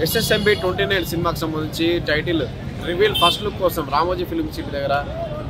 SSMB 29 సినిమాకి సంబంధించి title reveal first look కోసం రామోజీ ఫిల్మ్ సిటీ దగ్గర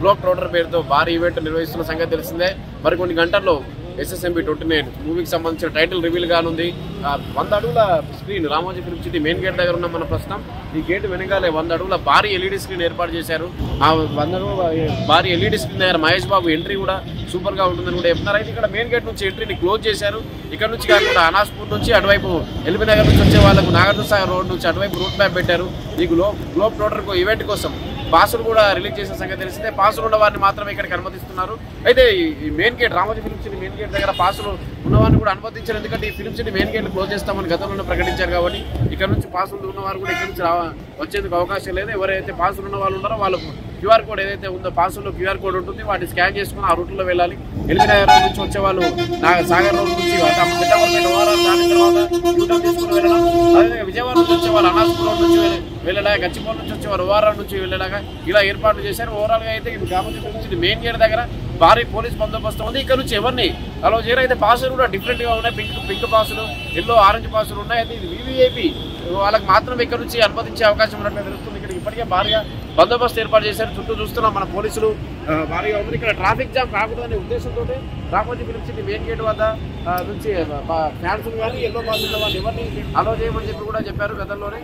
గ్లోబ్ ట్రోటర్ పేరుతో భారీ ఈవెంట్ నిర్వహిస్తున్న సంగతి తెలిసిందే. మరి కొన్ని గంటల్లో SSMB 29 మూవీకి సంబంధించిన టైటిల్ రివీల్ గానుంది. 100 అడుగుల screen Ramoji film city main gate దగ్గర ఉన్న మన ప్రస్తుతం ఈ గేట్ వెనకాలే 100 అడుగుల భారీ LED స్క్రీన్ ఏర్పాటు చేశారు. ఆ 100 అడుగుల భారీ LED స్క్రీన్ దగ్గర మహేష్ బాబు ఎంట్రీ కూడా సూపర్ గా ఉంటుందని కూడా చెప్తున్నారు. అయితే ఇక్కడ మెయిన్ గేట్ నుంచి ఎంట్రీని క్లోజ్ చేశారు. ఇక్కడ నుంచి కాకుండా అనాస్పూర్ నుంచి అటువైపు ఎల్బీ నగర్ నుంచి వచ్చే వాళ్ళకు నాగార్జున సాగర్ రోడ్ నుంచి అటువైపు రూట్ మ్యాప్ పెట్టారు. ఈ గ్లోబ్ ట్రోటర్ ఈవెంట్ కోసం పాసులు కూడా రిలీజ్ చేసిన సంగతి తెలిసిందే. పాసులు ఉన్న వారిని మాత్రమే ఇక్కడికి అనుమతిస్తున్నారు. అయితే ఈ main gate Ramoji film city main gate దగ్గర పాసులు ఉన్నవారిని కూడా అనుమతించారు. ఎందుకంటే ఈ film city main gate close చేస్తామని గతంలో ప్రకటించారు కాబట్టి ఇక్కడ నుంచి పాసులు ఉన్నవారు కూడా ఇక్కడ నుంచి వచ్చేందుకు అవకాశం లేదు. ఎవరైతే పాసులు ఉన్న వాళ్ళు ఉన్నారో వాళ్ళకు QR కోడ్ ఏదైతే ఉందో పాసుల్లో QR కోడ్ ఉంటుంది. వాటిని స్కాన్ చేసుకుని ఆ రూట్లో వెళ్ళాలి. ఎల్బీ నగర్ నుంచి వచ్చే వాళ్ళు సాగర్ రోడ్ నుంచి దాని తర్వాత యూటర్న్ తీసుకుని వెళ్ళడం. అదేవిధంగా విజయవాడ నుంచి వచ్చే వాళ్ళు అనాస్పూర్ రోడ్ నుంచి వెళ్ళేలాగా, గచ్చిబౌలి నుంచి వచ్చే వాళ్ళు ఓఆర్ఆర్ నుంచి వెళ్ళేలాగా ఇలా ఏర్పాట్లు చేశారు. ఓవరాల్ గా అయితే Ramoji film city main gate దగ్గర భారీ పోలీస్ బందోబస్తు ఉంది. ఇక్కడ నుంచి ఎవరిని అలా చేయరు. అయితే పాసులు కూడా డిఫరెంట్ గా ఉన్నాయి. పింక్ పాసులు, ఎల్లో ఆరెంజ్ పాసులు ఉన్నాయి. అయితే ఇది VVIP వాళ్ళకి మాత్రం ఇక్కడ నుంచి అనుమతించే అవకాశం ఉన్నట్లు తెలుస్తుంది. ఇక్కడ ఇప్పటికే భారీగా బందోబస్తు ఏర్పాటు చేశారు. చుట్టూ చూస్తున్నాం మన పోలీసులు భారీగా ఉంది. ఇక్కడ ట్రాఫిక్ జామ్ కాకూడదనే ఉద్దేశంతో Ramoji film city main gate వద్ద నుంచి ఫ్యాన్స్ కానీ ఎల్లో పాసులు వాళ్ళు ఎవరిని అలో చేయమని చెప్పి కూడా చెప్పారు. గతంలోనే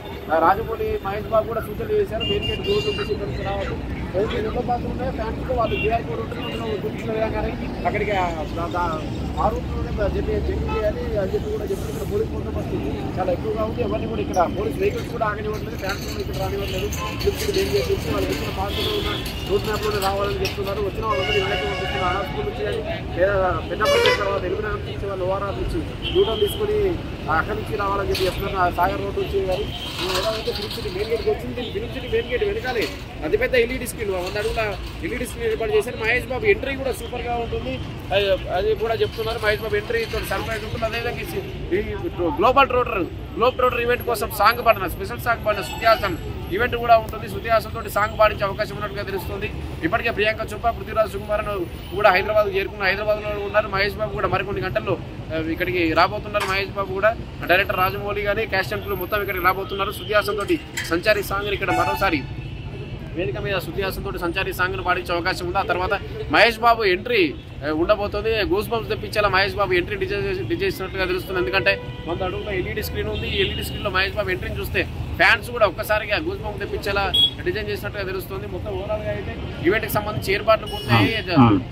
రాజమౌళి మహేష్ బాబు కూడా సూచనలు చేశారు. మెయిన్ గేట్ దూరం నుంచి ఇక్కడ నుంచి రావాలి. ఎల్లో పాసులు ఉన్నాయి. ఫ్యాన్స్ వాళ్ళు QR కోడ్ ఉంటుంది. అందులో చూపించిన విధంగానే అక్కడికి ఆ రూట్లోనే జర్నీ చేయాలి అని చెప్పి కూడా చెప్పి ఇక్కడ పోలీస్ బందోబస్తు చాలా ఎక్కువగా ఉంది. ఎవరిని కూడా ఇక్కడ పోలీస్ వెహికల్స్ కూడా ఆగనివ్వట్లేదు. ఫ్యాన్స్ కూడా ఇక్కడ రానివ్వట్లేదు. మెయిన్ గేట్ నుంచి వాళ్ళు వచ్చిన పాసులు ఉన్న రూట్ మ్యాప్లోనే రావాలని చెప్తున్నారు. వచ్చిన వాళ్ళందరూ ఇళ్ళకి పంపిస్తున్నారు. అనాస్పూర్ నుంచి కానీ లేదా పెద్దపల్లి తర్వాత ఎల్బీ నగర్ నుంచి వాళ్ళు ఓఆర్ఆర్ నుంచి యూటర్న్ తీసుకుని అక్కడి నుంచి రావాలని చెప్పి చెప్తున్నారు. సాగర్ రోడ్ నుంచి కానీ ఎలా అయితే ఫిల్మ్ సిటీ మెయిన్ గేట్కి వచ్చింది. ఫిల్మ్ సిటీ మెయిన్ గేట్ వెనకాలే అతిపెద్ద LED స్క్రీన్ 100 అడుగుల LED స్క్రీన్ ఏర్పాటు చేశారు. మహేష్ బాబు ఎంట్రీ కూడా సూపర్ గా ఉంటుంది. అది కూడా చెప్తున్నారు. మహేష్ బాబు ఎంట్రీ సర్ప్రైజ్ ఉంటుంది. అదేవిధంగా ఈ గ్లోబ్ ట్రోటర్ ఈవెంట్ కోసం సాంగ్ పాడిన స్పెషల్ సాంగ్ పాడిన శృతి హాసన్ ఈవెంట్ కూడా ఉంటుంది. శృతి హాసన్ తోటి సాంగ్ పాడించే అవకాశం ఉన్నట్టుగా తెలుస్తుంది. ఇప్పటికే ప్రియాంక చోప్రా, పృథ్వీరాజ్ సుకుమారన్ కూడా హైదరాబాద్ చేరుకున్న హైదరాబాద్లో ఉన్నారు. మహేష్ బాబు కూడా మరికొన్ని గంటల్లో ఇక్కడికి రాబోతున్నారు. మహేష్ బాబు కూడా డైరెక్టర్ రాజమౌళి కానీ క్యాస్ట్ అండ్ క్రూ మొత్తం ఇక్కడికి రాబోతున్నారు. శృతి హాసన్ తోటి సంచారి సాంగ్ ఇక్కడ మరోసారి వేదిక మీద శృతి హాసన్ తోటి సంచారి సాంగ్ను పాడించే అవకాశం ఉంది. ఆ తర్వాత మహేష్ బాబు ఎంట్రీ ఉండబోతుంది. Goose bumps తెప్పించేలా Mahesh Babu entry design చేసినట్టుగా తెలుస్తుంది. ఎందుకంటే 100 అడుగుల LED స్క్రీన్ ఉంది. ఈ LED స్క్రీన్ లో మహేష్ బాబు ఎంట్రీని చూస్తే ఫ్యాన్స్ కూడా ఒక్కసారిగా గూస్ బంప్ తెప్పించేలా డిజైన్ చేసినట్టుగా తెలుస్తుంది. మొత్తం ఓవరాల్ గా అయితే ఈవెంట్ కి సంబంధించి ఏర్పాట్లు పూర్తయి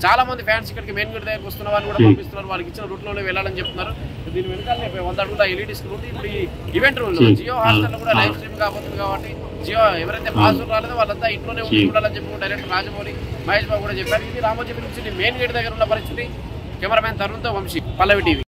చాలా మంది ఫ్యాన్స్ ఇక్కడికి మెయిన్ గేట్ దగ్గరకు వస్తున్న వారిని కూడా పంపిస్తున్నారు. వాళ్ళకి ఇచ్చిన రూట్ లోనే వెళ్ళాలని చెప్తున్నారు. దీని వెనకాలనే 100 అడుగుల LED స్క్రీన్ ఉంది. ఇప్పుడు ఈ ఈవెంట్ జియో హాట్స్టార్ లో కూడా లైవ్ స్ట్రీమ్ కాబోతుంది కాబట్టి జియో ఎవరైతే పాస్ రాలేదో వాళ్ళంతా ఇంట్లోనే ఉండి చూడాలని చెప్పి డైరెక్టర్ రాజమౌళి మహేష్ బాబు కూడా చెప్పారు. ఇది Ramoji film city main gate దగ్గర ఉన్న పరిస్థితి. కెమెరామెన్ తరుణ్తో వంశీ, పల్లవి టీవీ.